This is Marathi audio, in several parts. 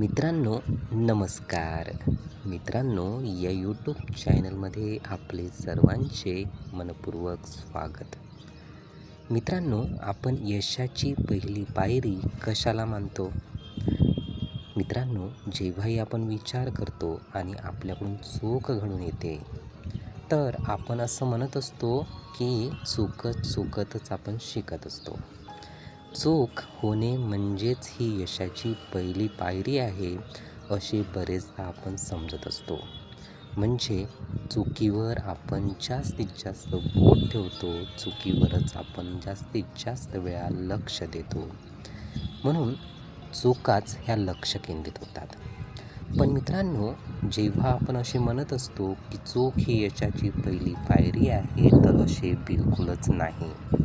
मित्रांनो, नमस्कार. मित्रांनो, या यूट्यूब चॅनलमध्ये आपले सर्वांचे मनपूर्वक स्वागत. मित्रांनो, आपण यशाची पहिली पायरी कशाला मानतो? मित्रांनो, जेव्हाही आपण विचार करतो आणि आपल्याकडून चूक घडून येते, तर आपण असं म्हणत असतो की चुकतच आपण शिकत असतो. चूक होणे म्हणजेच ही यशाची पहिली पायरी आहे, असे बरेचदा आपण समजत असतो. म्हणजे चुकीवर आपण जास्तीत जास्त बोट ठेवतो, चुकीवरच आपण जास्तीत जास्त वेळा लक्ष देतो. म्हणून चुकाच ह्या लक्ष केंद्रित होतात. पण मित्रांनो, जेव्हा आपण असे म्हणत असतो की चूक ही यशाची पहिली पायरी आहे, तर असे बिलकुलच नाही.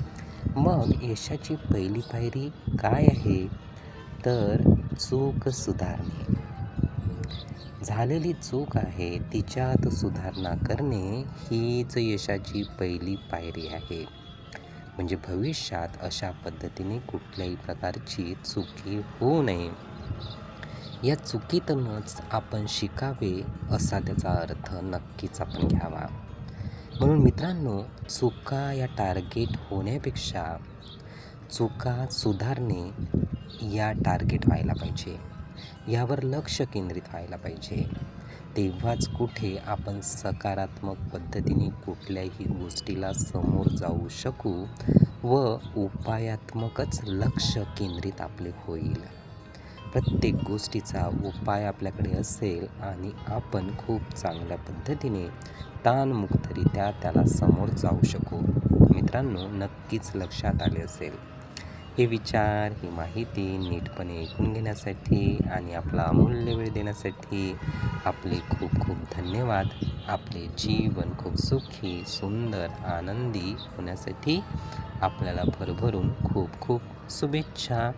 मग यशाची पहिली पायरी काय आहे? तर चूक सुधारणे. झालेली चूक आहे तिच्यात सुधारणा करणे हीच यशाची पहिली पायरी आहे. म्हणजे भविष्यात अशा पद्धतीने कुठल्याही प्रकारची चुकी होऊ नये. या चुकीतूनच आपण शिकावे असा त्याचा अर्थ नक्कीच आपण घ्यावा. म्हणून मित्रांनो, चुका या टार्गेट होण्यापेक्षा चुका सुधारणे या टार्गेट व्हायला पाहिजे. यावर लक्ष केंद्रित व्हायला पाहिजे. तेव्हाच कुठे आपण सकारात्मक पद्धतीने कुठल्याही गोष्टीला समोर जाऊ शकू व उपायात्मकच लक्ष केंद्रित आपले होईल. प्रत्येक गोष्टीचा उपाय आपल्याकडे असेल आणि आपण खूप चांगल्या पद्धतीने ताणमुक्तरित्या त्याला समोर जाऊ शकू. मित्रांनो, नक्कीच लक्षात आले असेल. हे विचार, ही माहिती नीटपणे ऐकून घेण्यासाठी आणि आपला अमूल्य वेळ देण्यासाठी आपले खूप खूप धन्यवाद. आपले जीवन खूप सुखी, सुंदर, आनंदी होण्यासाठी आपल्याला भरभरून खूप खूप शुभेच्छा.